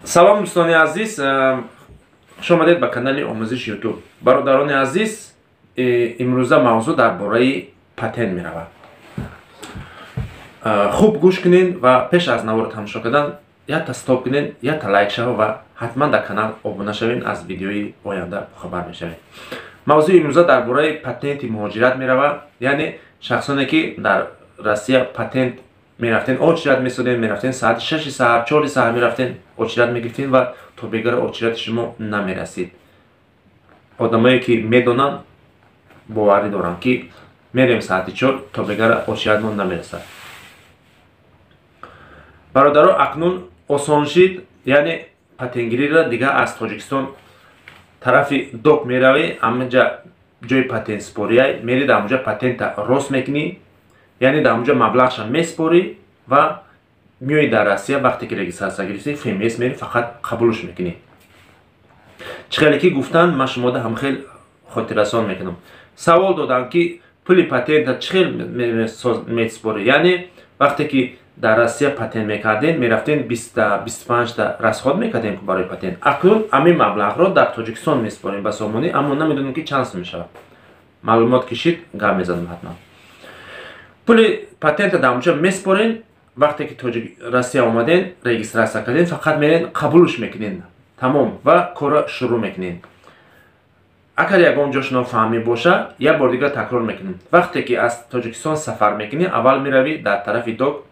салом дӯстони азиз, хуш омадед ба канали омӯзиши ютуб. Бародарони азиз, имрӯза мавзӯъ дар бораи патент меравад. хуб гӯш кунед ва пеш аз навора тамошо кардан як та стоп кунед, як та лайк шава ва ҳатман дар канал обуна шавед, аз видеои оянда бохабар мешавед. Мавзӯи имрӯза дар бораи патенти муҳоҷират меравад, яъне шахсоне ки дар Россия патент мерафтен, очират месуден, мерафтен саати 6 саҳар, 4 саҳар мерафтен, очират мегирифтен ва то бегара очирати шумо намерасид. Одамое ки медонанд, боварӣ доранд ки мерем саати 4, то бегара очиратмон намерасад. Бародаро, акнун осон шид, яъне патентгириро дигар аз Тоҷикистон тарафи док меравӣ, аминҷа ҷои патент спория мери, дар онҷа патента рост мекунӣ, яъне дар онҷа маблағша меспорӣ ва миёи дар Россия вақте ки регистратсия гирифтӣ, ФМС мери, фақат қабулш мекунӣ. Чӣ хеле ки гуфтанд, ман шумода ҳамхел хотиррасон мекунам. Савол доданд ки пули патента чӣ хел меспорӣ, яъне вақте ки дар Россия патент мекардем, мерафтем 20-25 расход мекардем барои патент. Акнун ҳамин маблағро дар Тоҷикистон меспорем ба сомонӣ, аммо намедонем ки чанд сум мешавад. Маълумот кишид, гап мезанам ҳатман. пули патента дар онҷа меспорен, вақте ки Россия омаден, регистратсия карден, фақат мерен қабулш мекунен, тамом, ва кора шурӯъ мекунен. Агар ягон ҷош нофаҳмӣ боша, як бор дигар такрор мекунем. Вақте ки аз Тоҷикистон сафар мекунӣ, аввал меравӣ дар тарафи док,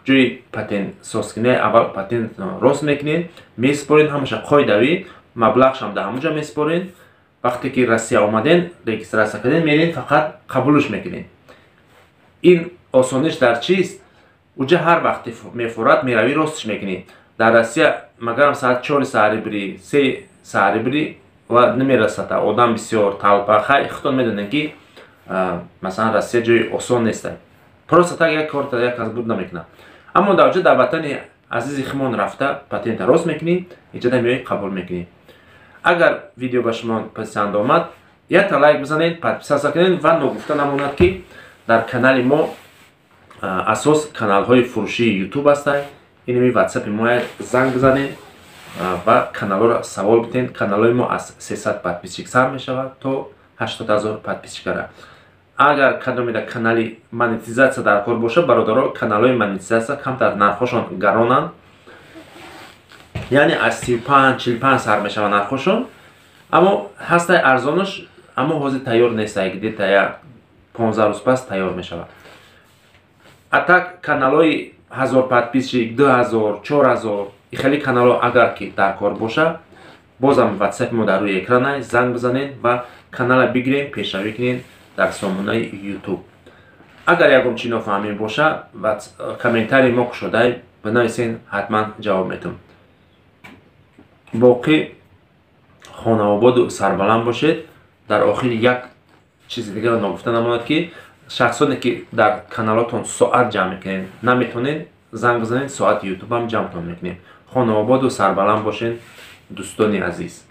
ҷои патент созкунӣ, аввал патент рост мекунен, меспорен, ҳамаша қоидавӣ, маблағшам дар ҳамонҷа меспорен. Вақте ки Россия омаден, регистратсия карден, мерен фақат қабулш мекунен. ин осониш дар чист? Уҷа ҳар вақте мефорад, меравӣ ростш мекунӣ. Дар Россия магарам саат 4 саҳари бирӣ, 3 саҳари бирӣ ва намерасад, одам бисёр, талпа, хай худтон медонед ки масалан Россия ҷои осон нест. Просто так як кор як аз буд намекунад. Аммо дар ҷо дар ватани азизи химон рафта патента рост мекунӣ, иҷода меоӣ қабул мекунӣ. Агар видео ба шумо пасанд омад, як та лайк бизанед, подписатсия кунед ва ногуфта намонад ки дар канали мо асос каналҳои фурӯшии ютуб ҳастанд. Инами ватсапи мо занг бизанед ва каналҳоро савол битен. Каналҳои мо аз 300 подписчик сар мешавад то 80 000 подписчикара. Агар кадомеда канали монетизатсия дар кор боша, бародаро, каналҳои монетизатсия камтар нархошон гаронанд, яъне аз 35-45 сар мешавад нархошон, аммо ҳастай арзонош, аммо ҳозир тайёр нест, где-то 15 рӯз пас тайёр мешавад. Атак каналҳои 1000 подписчик, 2000, 4000, хеле каналҳо агар ки дар кор боша, бозам ватсапи мо дар рӯи экран аст, занг бизанед ва канала бигирем, пешравӣ кунед дар сомонаи ютуб. Агар ягон чӣ нофаҳмӣ боша, комментарии мо кушода бинависен, ҳатман ҷавоб метавам. боқӣ хонаободу сарбаланд бошед. Дар охири як чизи дигар ногуфта намонад ки шахсоне ки дар каналотон соат ҷамъ мекунед, наметонед, занг бизанед, соати ютубам ҷамътон мекунем. хонаободу сарбаланд бошед, дӯстони азиз.